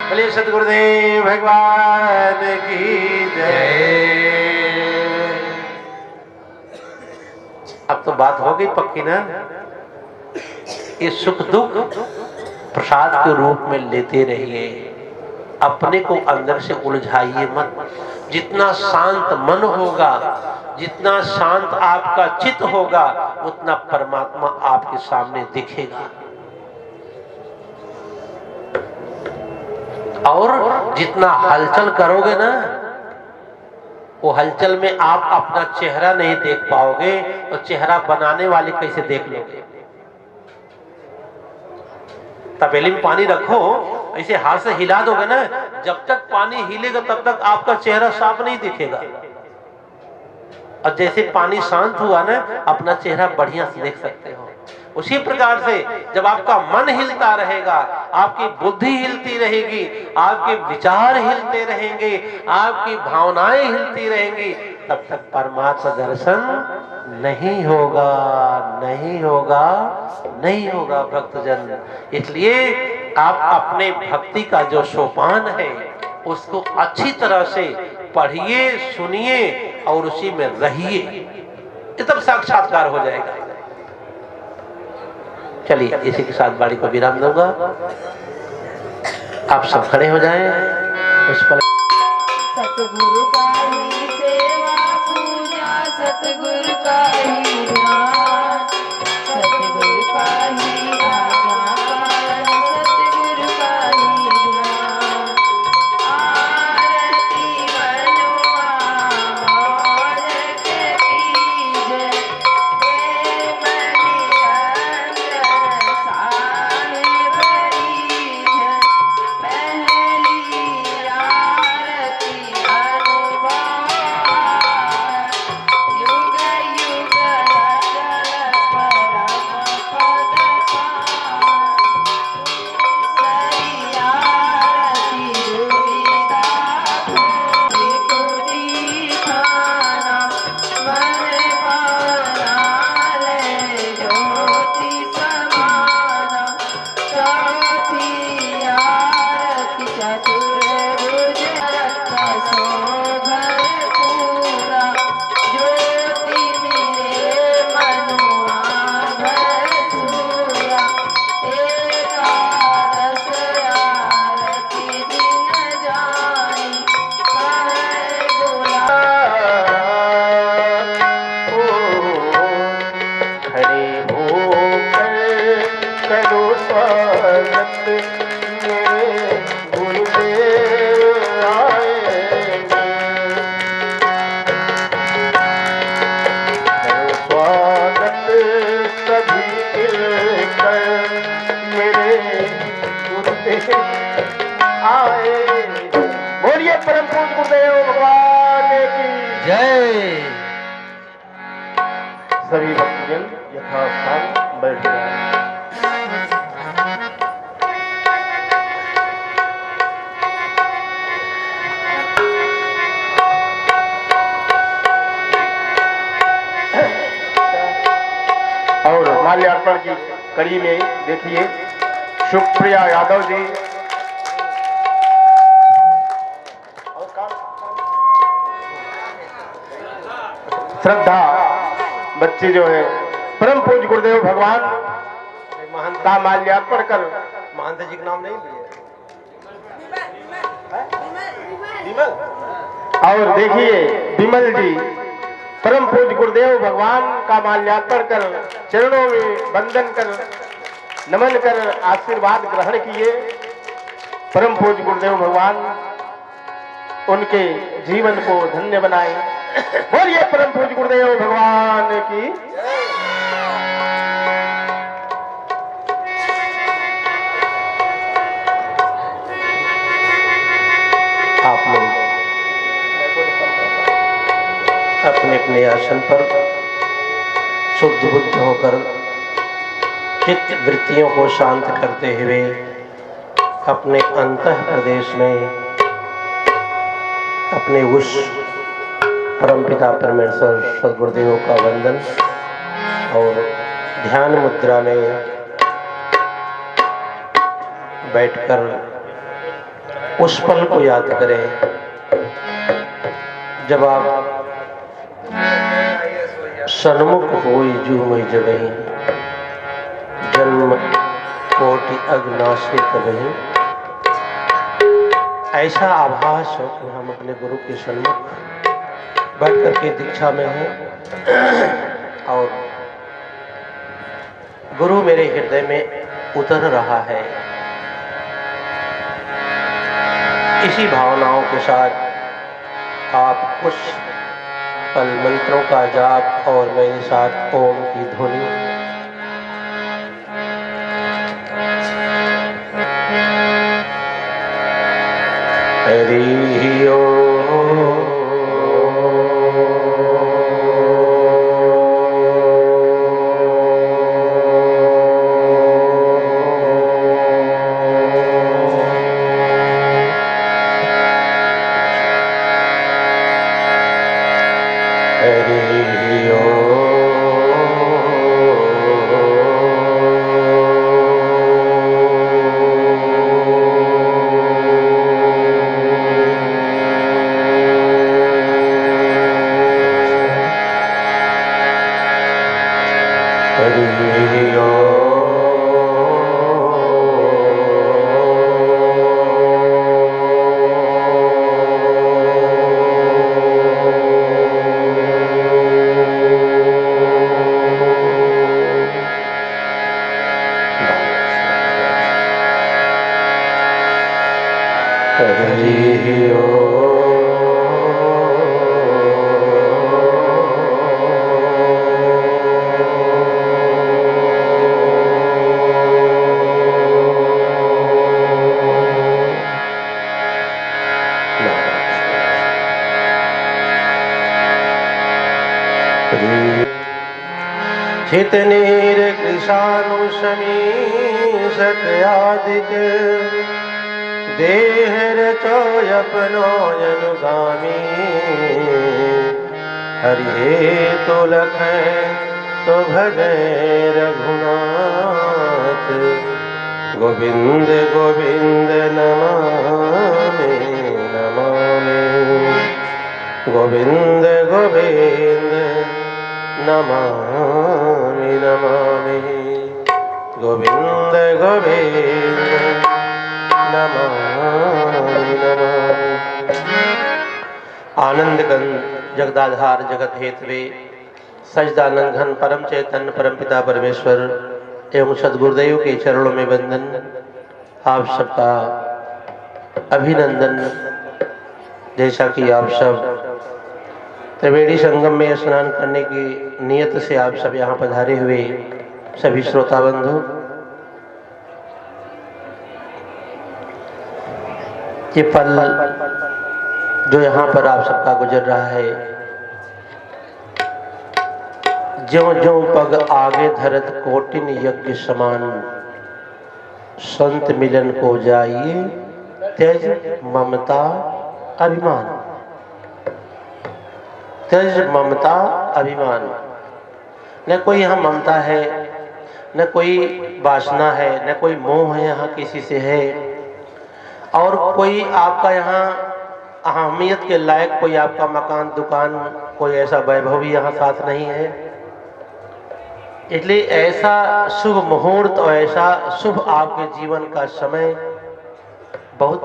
बोलिए सतगुरुदेव भगवान की जय। अब तो बात हो गई पक्की ना। ये सुख दुख प्रसाद के रूप में लेते रहिए, अपने को अंदर से उलझाइए मत। जितना शांत मन होगा, जितना शांत आपका चित्त होगा, उतना परमात्मा आपके सामने दिखेगा। और जितना हलचल करोगे ना, वो हलचल में आप अपना चेहरा नहीं देख पाओगे, और चेहरा बनाने वाले कैसे देख लोगे। तपेली में पानी रखो, ऐसे हाथ से हिला दोगे ना, जब तक पानी हिलेगा तब तक आपका चेहरा साफ नहीं दिखेगा। और जैसे पानी शांत हुआ ना, अपना चेहरा बढ़िया से देख सकते हो। उसी प्रकार से जब आपका मन हिलता रहेगा, आपकी बुद्धि हिलती रहेगी, आपके विचार हिलते रहेंगे, आपकी भावनाएं हिलती रहेंगी, तब तक परमात्मा दर्शन नहीं होगा, नहीं होगा, नहीं होगा भक्तजन। इसलिए आप अपने भक्ति का जो सोपान है उसको अच्छी तरह से पढ़िए, सुनिए और उसी में रहिए, तब साक्षात्कार हो जाएगा। चलिए इसी के साथ बाड़ी को विराम दूंगा। आप सब खड़े हो जाएं। उस पर सतगुरु का ही सेवा पूजा, सतगुरु का ही ध्यान, सतगुरु का ही आज्ञा पालन, सतगुरु का ही ध्यान। आरती मनुआ मोर के कीजे, प्रेम निरंजन साहेब रीझ। पहली आरती अनुभव, युग युग अचल परम पद पार। दूसरी आरती दुविधा त्रिपुटी खाना, मन पाले ज्योति समाना। चौथी आरती चतुर्भुज रक्त शोभन पूरा, ज्योति मिले मनुआ घर सूरा। एकादश आरती दिन जानी, कहे गुलाब खड़े होकर करो स्वागत, मेरे गुरुदेव आएंगे। करो स्वागत सभी मिलकर, मेरे गुरुदेव आएंगे। बोलिए परम पूज्य गुरुदेव भगवान की जय। सभी भक्तजन यथास्थान बैठ जाएं। और माल्यार्पण की कड़ी में देखिए सुप्रिया यादव जी श्रद्धा बच्ची जो है परम पूज्य गुरुदेव भगवान महंता माल्यार्पण कर। महंत जी का नाम नहीं लिए विमल। और देखिए विमल जी परम पूज्य गुरुदेव भगवान का माल्यार्पण कर, चरणों में वंदन कर, नमन कर आशीर्वाद ग्रहण किए। परम पूज्य गुरुदेव भगवान उनके जीवन को धन्य बनाए। बोलिए परम पूज्य गुरुदेव भगवान की। आप लोग अपने अपने आसन पर शुद्ध बुद्ध होकर चित्त वृत्तियों को शांत करते हुए अपने अंतः प्रदेश में अपने उस परमपिता परमेश्वर सद्गुरुदेव का वंदन और ध्यान मुद्रा में बैठकर उस पल को याद करें जब आप सन्मुख होई जूमई जगही, जन्म कोटि अग्नाशे तबही। ऐसा आभास हो कि हम अपने गुरु के सन्मुख बैठ करके दीक्षा में हैं और गुरु मेरे हृदय में उतर रहा है। इसी भावनाओं के साथ आप कुछ पल मंत्रों का जाप और मेरे साथ ओम की ध्वनि। हरि ओम। हितनीर कृशानुशमी सत्यादिक देह रचोय अपनोयनुगामी। हरि हेतु लखै तो भजै रघुनाथ, गोविंद गोविंद नमामि नमामि, गोविंद गोविंद नमामि नमामि, गोविंद गोविंद नमामि नमामि। आनंद गंध जगदाधार जगत हेतवे सजदानंद घन परम चैतन्य परम पिता परमेश्वर एवं सद्गुरुदेव के चरणों में वंदन। आप सबका अभिनंदन। जैसा कि आप सब त्रिवेणी संगम में स्नान करने की नियत से आप सब यहाँ पधारे हुए सभी श्रोता बंधु, ये पल जो यहाँ पर आप सबका गुजर रहा है, ज्यों ज्यों पग आगे धरत कोटिन यज्ञ समान, संत मिलन को जाइए त्यज ममता अभिमान, त्यज ममता अभिमान। न कोई यहाँ ममता है, न कोई वासना है, न कोई मोह है यहाँ किसी से है, और कोई आपका यहाँ अहमियत के लायक कोई आपका मकान दुकान कोई ऐसा वैभव भी यहाँ साथ नहीं है। इसलिए ऐसा शुभ मुहूर्त और ऐसा शुभ आपके जीवन का समय बहुत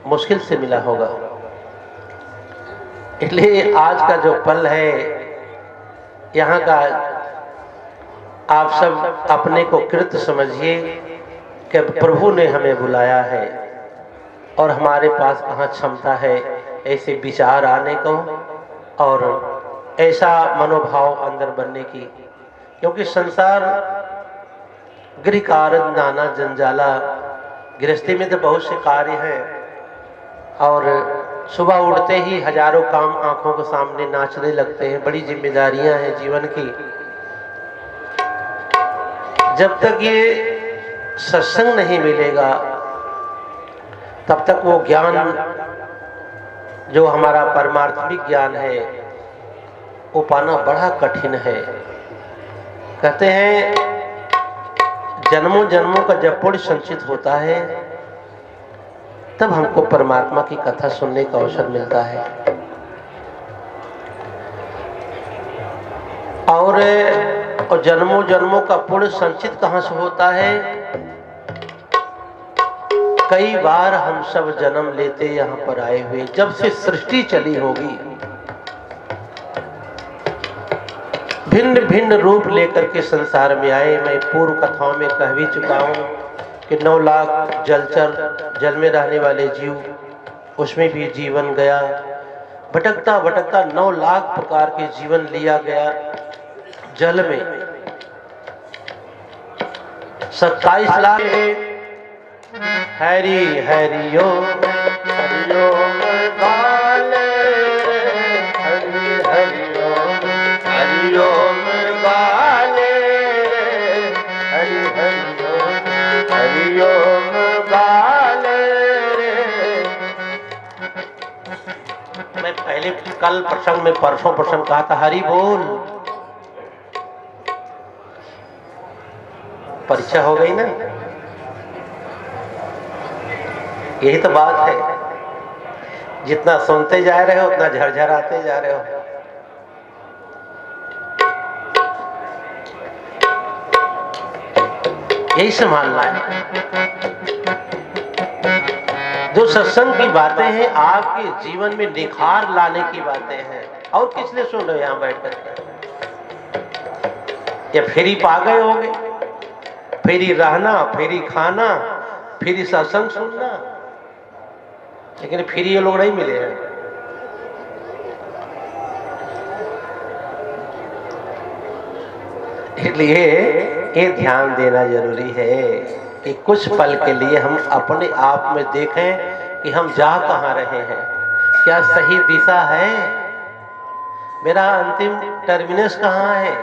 मुश्किल से मिला होगा। इसलिए आज का जो पल है यहाँ का, आप सब अपने को कृत समझिए कि प्रभु ने हमें बुलाया है और हमारे पास कहाँ क्षमता है ऐसे विचार आने को और ऐसा मनोभाव अंदर बनने की। क्योंकि संसार गृह कार्य नाना जंजाला, गृहस्थी में तो बहुत से कार्य हैं और सुबह उठते ही हजारों काम आंखों के सामने नाचने लगते हैं। बड़ी जिम्मेदारियां हैं जीवन की। जब तक ये सत्संग नहीं मिलेगा तब तक वो ज्ञान जो हमारा परमार्थमिक ज्ञान है वो पाना बड़ा कठिन है। कहते हैं जन्मों जन्मों का जब पुण्य संचित होता है तब हमको परमात्मा की कथा सुनने का अवसर मिलता है। और जन्मों जन्मों का पुण्य संचित कहां से होता है? कई बार हम सब जन्म लेते यहां पर आए हुए, जब से सृष्टि चली होगी भिन्न भिन्न रूप लेकर के संसार में आए। मैं पूर्व कथाओं में कह भी चुका हूं कि 9 लाख जलचर, जल में रहने वाले जीव, उसमें भी जीवन गया। भटकता भटकता 9 लाख प्रकार के जीवन लिया गया जल में। 27 लाख हरि हरिओ हरिओ गाले, हरि हरिओ हरिओ गाले, हरि हरिओ हरिओ गाले। मैं पहले कल प्रसंग में, परसों प्रसंग कहा था हरि बोल। परीक्षा हो गई ना, यही तो बात है। जितना सुनते जा रहे हो उतना झरझराते जा रहे हो। यही संभालना है। जो सत्संग की बातें हैं आपके जीवन में निखार लाने की बातें हैं। और किस लिए सुन रहे हो यहां बैठ कर? या फेरी पा गए होगे, फेरी रहना, फेरी खाना, फेरी सत्संग सुनना, लेकिन फिर ये लोग नहीं मिले हैं। इसलिए ये ध्यान देना जरूरी है कि कुछ पल के लिए हम अपने आप में देखें कि हम जा कहां रहे हैं, क्या सही दिशा है, मेरा अंतिम टर्मिनस कहां है।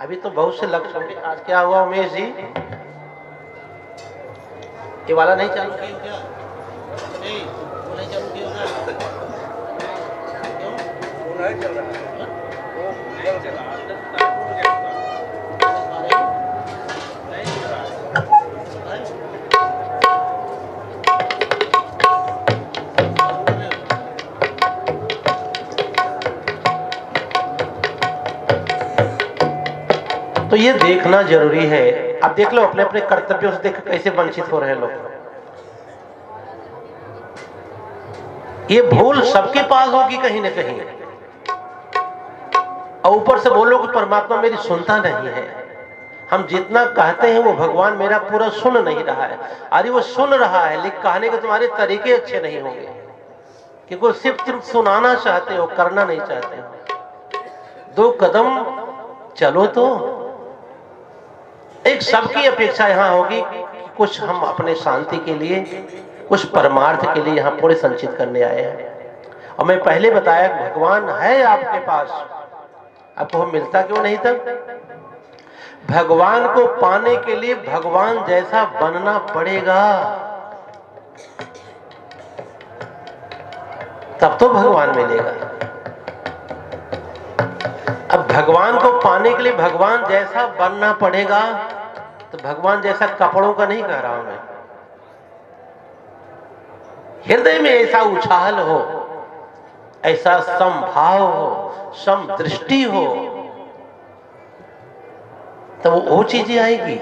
अभी तो बहुत से लक्ष्य होंगे। आज क्या हुआ उमेश जी, ये वाला नहीं चालू किया क्या? नहीं, वो नहीं चालू किया ना। क्यों? वो नहीं चल रहा है। वो नहीं चल रहा है। तो ये देखना जरूरी है। आप देख लो अपने अपने कर्तव्यों से, देख कैसे वंचित हो रहे हैं लोग। ये भूल सबके पास होगी कहीं ना कहीं। और ऊपर से बोलो कि परमात्मा मेरी सुनता नहीं है। हम जितना कहते हैं वो भगवान मेरा पूरा सुन नहीं रहा है। अरे वो सुन रहा है, लेकिन कहने के तुम्हारे तरीके अच्छे नहीं होंगे, क्योंकि सिर्फ तुम सुनाना चाहते हो, करना नहीं चाहते हो। 2 कदम चलो तो। एक सबकी अपेक्षा यहां होगी कि कुछ हम अपने शांति के लिए, कुछ परमार्थ के लिए यहां पुण्य संचित करने आए हैं। और मैं पहले बताया भगवान है आपके पास, आपको मिलता क्यों नहीं? तब भगवान को पाने के लिए भगवान जैसा बनना पड़ेगा, तब तो भगवान मिलेगा। अब भगवान को पाने के लिए भगवान जैसा बनना पड़ेगा, तो भगवान जैसा कपड़ों का नहीं कह रहा हूं मैं। हृदय में ऐसा उछाल हो, ऐसा समभाव हो, समदृष्टि हो, तो वो चीजें आएगी।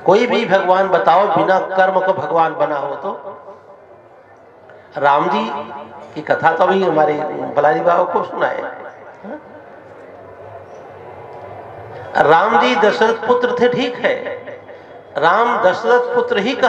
कोई भी भगवान बताओ बिना कर्म को भगवान बना हो तो। राम जी की कथा तो अभी हमारे बलारी बाबा को सुनाए। राम जी दशरथ पुत्र थे, ठीक है, राम दशरथ पुत्र ही कह